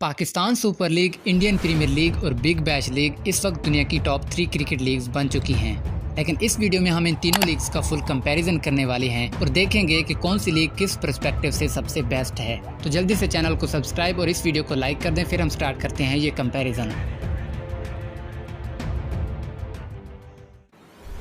Pakistan Super League, Indian Premier League और Big Bash League इस वक्त दुनिया की टॉप 3 क्रिकेट लीग्स बन चुकी हैं। लेकिन इस वीडियो में हम इन तीनों लीग्स का फुल कंपैरिजन करने वाले हैं और देखेंगे कि कौन सी लीग किस पर्सपेक्टिव से सबसे बेस्ट है। तो जल्दी से चैनल को सब्सक्राइब और इस वीडियो को लाइक कर दें। फिर हम स्टार्ट करते हैं ये कंपैरिजन।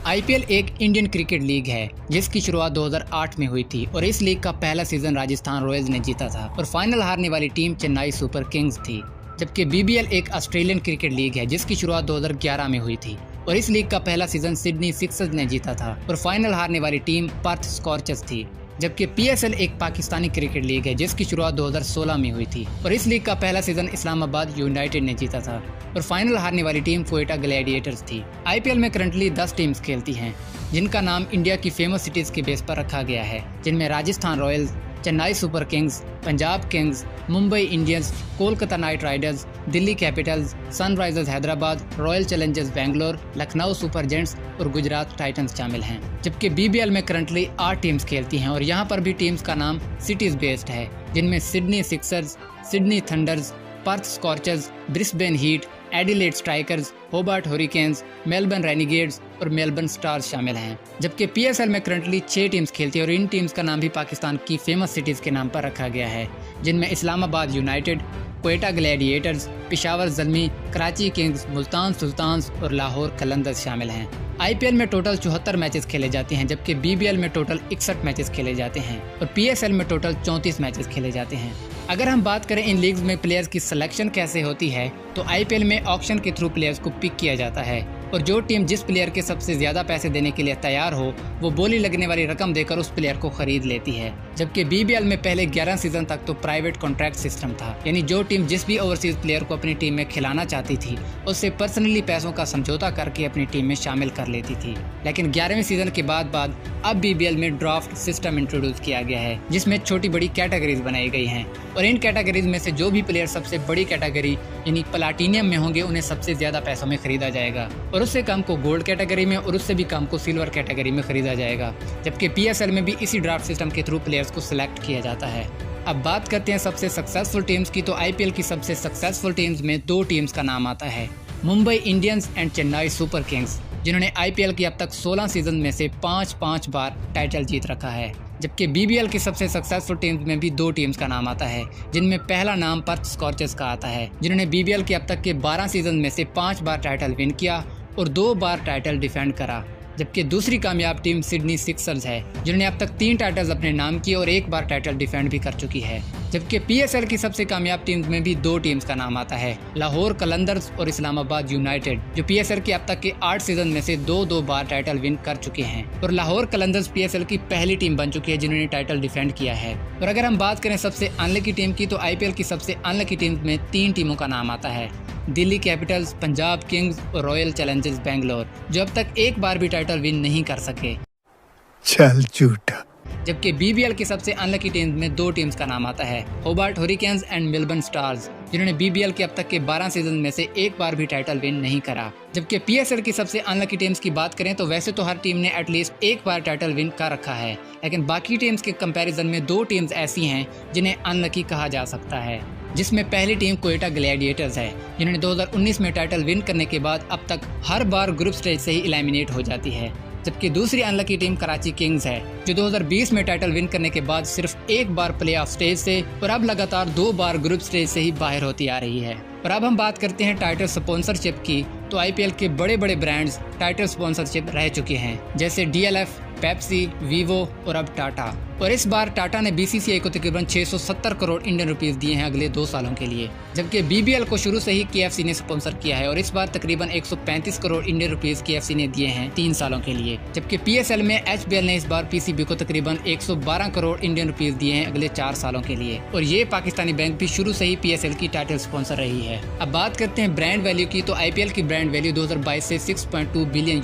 IPL एक इंडियन क्रिकेट लीग है जिसकी शुरुआत 2008 में हुई थी और इस लीग का पहला सीजन राजस्थान रॉयल्स ने जीता था और फाइनल हारने वाली टीम चेन्नई सुपर किंग्स थी। जबकि BBL एक ऑस्ट्रेलियन क्रिकेट लीग है जिसकी शुरुआत 2011 में हुई थी और इस लीग का पहला सीजन सिडनी सिक्सर्स ने जीता था और फाइनल हारने वाली टीम पर्थ स्कॉर्चर्स थी। जबकि PSL एक पाकिस्तानी क्रिकेट लीग है जिसकी शुरुआत 2016 में हुई थी और इस लीग का पहला सीजन इस्लामाबाद यूनाइटेड ने जीता था और फाइनल हारने वाली टीम क्वेटा ग्लैडिएटर्स थी। IPL में करंटली 10 टीम्स खेलती हैं जिनका नाम इंडिया की फेमस सिटीज के बेस पर रखा गया है, जिनमें Rajasthan Royals, Chennai super Kings, Punjab Kings, Mumbai Indians, Kolkata night Riders, Delhi Capitals, Sunrisers Hyderabad, royal Challengers Bangalore, Lucknow super gents और गुजरात टाइटंस शामिल हैं। जबकि BBL में करंटली 8 टीम्स खेलती हैं और यहाँ पर भी टीम्स का नाम सिटीज बेस्ड है, जिनमें Sydney Sixers, Sydney Thunders, Perth Scorchers, Brisbane Heat, Adelaide Strikers, Hobart Hurricanes, Melbourne Renegades और मेलबर्न स्टार्स शामिल हैं। जबकि PSL में करंटली 6 टीम्स खेलती है और इन टीम्स का नाम भी पाकिस्तान की फेमस सिटीज के नाम पर रखा गया है, जिनमें Islamabad United, Quetta Gladiators, Peshawar Zalmi, Karachi Kings, Multan Sultans और लाहौर कलंदर्स शामिल हैं। IPL में टोटल 74 मैचेस खेले जाते हैं जबकि BBL में टोटल 61 मैचेस खेले जाते हैं और PSL में टोटल 34 मैचेस खेले जाते हैं। अगर हम बात करें इन लीग्स में प्लेयर्स की सिलेक्शन कैसे होती है तो IPL में ऑक्शन के थ्रू प्लेयर्स को पिक किया जाता है और जो टीम जिस प्लेयर के सबसे ज़्यादा पैसे देने के लिए तैयार हो वो बोली लगने वाली रकम देकर उस प्लेयर को खरीद लेती है। जबकि BBL में पहले 11 सीजन तक तो प्राइवेट कॉन्ट्रैक्ट सिस्टम था, यानी जो टीम जिस भी ओवरसीज प्लेयर को अपनी टीम में खिलाना चाहती थी उससे पर्सनली पैसों का समझौता करके अपनी टीम में शामिल कर लेती थी। लेकिन 11वें सीजन के बाद अब BBL में ड्राफ्ट सिस्टम इंट्रोड्यूस किया गया है जिसमें छोटी बड़ी कैटेगरीज बनाई गई हैं और इन कैटेगरीज में से जो भी प्लेयर सबसे बड़ी कैटेगरी यानी प्लाटिनियम में होंगे उन्हें सबसे ज़्यादा पैसों में खरीदा जाएगा और उससे कम को गोल्ड कैटेगरी में और उससे भी कम को सिल्वर कैटेगरी में खरीदा जाएगा। जबकि PSL में भी इसी ड्राफ्ट सिस्टम के थ्रू प्लेयर्स को सिलेक्ट किया जाता है। अब बात करते हैं सबसे सक्सेसफुल टीम्स की तो IPL की सबसे सक्सेसफुल टीम्स में 2 टीम्स का नाम आता है, Mumbai Indians and Chennai super Kings, जिन्होंने IPL की अब तक 16 सीजन में से 5 बार टाइटल जीत रखा है। जबकि BBL की सबसे सक्सेसफुल टीम्स में भी 2 टीम्स का नाम आता है, जिनमें पहला नाम पर्थ स्कॉर्चर्स का आता है, जिन्होंने BBL के अब तक के 12 सीजन में से 5 बार टाइटल विन किया और 2 बार टाइटल डिफेंड करा। जबकि दूसरी कामयाब टीम सिडनी सिक्सर्स है, जिन्होंने अब तक 3 टाइटल्स अपने नाम किए और 1 बार टाइटल डिफेंड भी कर चुकी है। जबकि PSL की सबसे कामयाब टीम्स में भी 2 टीम्स का नाम आता है, लाहौर कलंदर्स और इस्लामाबाद यूनाइटेड, जो PSL के अब तक के 8 सीजन में से 2 बार टाइटल विन कर चुके हैं और लाहौर कलंदर्स PSL की पहली टीम बन चुकी है जिन्होंने टाइटल डिफेंड किया है। और अगर हम बात करें सबसे अनलकी टीम की तो IPL की सबसे अनलकी टीम्स में 3 टीमों का नाम आता है, दिल्ली कैपिटल्स, पंजाब किंग्स और रॉयल चैलेंजर्स बेंगलोर, जो अब तक 1 बार भी टाइटल विन नहीं कर सके। चल झूठा। जबकि BBL की सबसे अनलकी टीम्स में 2 टीम्स का नाम आता है, होबार्ट हुरिकेन्स एंड मेलबर्न स्टार्स, जिन्होंने BBL के अब तक के 12 सीजन में से 1 बार भी टाइटल विन नहीं करा। जबकि PSL की सबसे अनलकी टीम्स की बात करें तो वैसे तो हर टीम ने एटलीस्ट 1 बार टाइटल विन कर रखा है, लेकिन बाकी टीम्स के कंपैरिजन में 2 टीम्स ऐसी हैं जिन्हें अनलकी कहा जा सकता है, जिसमें पहली टीम क्वेटा ग्लैडिएटर्स है, जिन्होंने 2019 में टाइटल विन करने के बाद अब तक हर बार ग्रुप स्टेज से ही एलिमिनेट हो जाती है। जबकि दूसरी अनलकी टीम कराची किंग्स है, जो 2020 में टाइटल विन करने के बाद सिर्फ 1 बार प्लेऑफ स्टेज से और अब लगातार 2 बार ग्रुप स्टेज से ही बाहर होती आ रही है। और अब हम बात करते हैं टाइटल स्पॉन्सरशिप की तो IPL के बड़े बड़े ब्रांड्स टाइटल स्पॉन्सरशिप रह चुके हैं, जैसे DLF, पेप्सी, वीवो और अब टाटा। और इस बार टाटा ने BCCI को तकरीबन 670 करोड़ इंडियन रुपीस दिए हैं अगले 2 सालों के लिए। जबकि BBL को शुरू से ही KFC ने स्पॉन्सर किया है और इस बार तकरीबन 135 करोड़ इंडियन रुपीस KFC ने दिए हैं 3 सालों के लिए। जबकि PSL में HBL ने इस बार PCB को तकरीबन 112 करोड़ इंडियन रुपीस दिए हैं अगले 4 सालों के लिए और ये पाकिस्तानी बैंक भी शुरू से ही PSL की टाइटल स्पॉन्सर रही है। अब बात करते हैं ब्रांड वैल्यू की तो IPL की ब्रांड वैल्यू 2022 से $6.2 बिलियन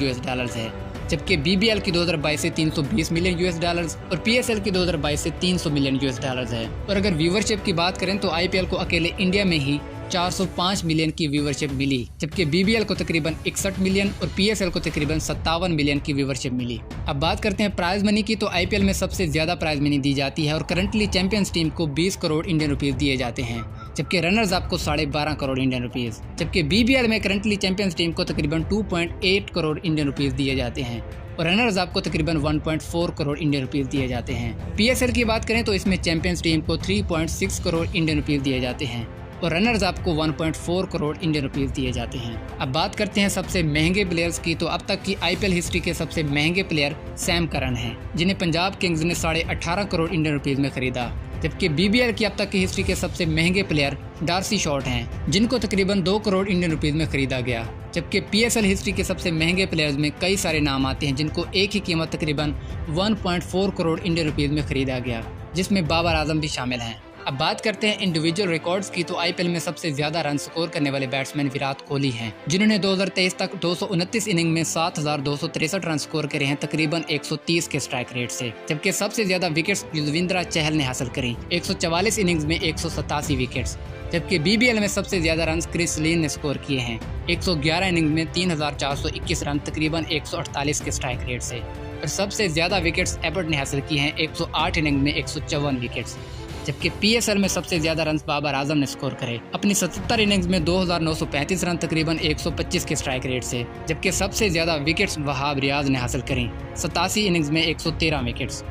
है, जबकि BBL की 2022 से $320 मिलियन और PSL की 2022 से $300 मिलियन है। और अगर व्यूवरशिप की बात करें तो IPL को अकेले इंडिया में ही 405 मिलियन की व्यूवरशिप मिली, जबकि BBL को तकरीबन 61 मिलियन और PSL को तकरीबन 57 मिलियन की व्यूवरशिप मिली। अब बात करते हैं प्राइज मनी की तो IPL में सबसे ज्यादा प्राइज मनी दी जाती है और करंटली चैंपियंस टीम को 20 करोड़ इंडियन रुपीस दिए जाते हैं, जबकि रनर्स अप को 12.5 करोड़ इंडियन रुपीस। जबकि बीबीएल में करंटली चैंपियंस टीम को तकरीबन 2.8 करोड़ इंडियन रुपीस दिए जाते हैं और रनर्स अप को तकरीबन 1.4 करोड़ इंडियन रुपीस दिए जाते हैं। पीएसएल की बात करें तो इसमें चैंपियंस टीम को 3.6 करोड़ इंडियन रुपीस दिए जाते हैं और रनर्स अप को 1.4 करोड़ इंडियन रुपीस दिए जाते हैं। अब बात करते हैं सबसे महंगे प्लेयर्स की, तो अब तक की आईपीएल हिस्ट्री के सबसे महंगे प्लेयर सैम करन हैं, जिन्हें पंजाब किंग्स ने 18.5 करोड़ इंडियन रुपीस में खरीदा। जबकि बीबीएल की अब तक की हिस्ट्री के सबसे महंगे प्लेयर डार्सी शॉर्ट हैं, जिनको तकरीबन 2 करोड़ इंडियन रुपीस में खरीदा गया। जबकि पीएसएल हिस्ट्री के सबसे महंगे प्लेयर्स में कई सारे नाम आते हैं, जिनको एक ही कीमत तकरीबन 1.4 करोड़ इंडियन रुपीस में खरीदा गया, जिसमें बाबर आजम भी शामिल हैं। अब बात करते हैं इंडिविजुअल रिकॉर्ड्स की, तो आईपीएल में सबसे ज्यादा रन स्कोर करने वाले बैट्समैन विराट कोहली हैं, जिन्होंने 2023 तक 229 इनिंग में 7,263 रन स्कोर करे हैं, तकरीबन 130 के स्ट्राइक रेट से। जबकि सबसे ज्यादा विकेट्स युजवेंद्र चहल ने हासिल करी, 144 इनिंग्स में 187 विकेट्स। जबकि बीबीएल में सबसे ज्यादा रन क्रिस लिन ने स्कोर किए हैं, 111 इनिंग में 3,421 रन, तकरीबन 148 के स्ट्राइक रेट से। और सबसे ज्यादा विकेट्स एबर्ट ने हासिल किए हैं, 108 इनिंग में 154 विकेट्स। जबकि पीएसएल में सबसे ज्यादा रन बाबर आजम ने स्कोर करे, अपनी 77 इनिंग्स में 2,935 रन, तकरीबन 125 के स्ट्राइक रेट से। जबकि सबसे ज्यादा विकेट्स वहाब रियाज ने हासिल करी, 87 इनिंग्स में 113 विकेट्स।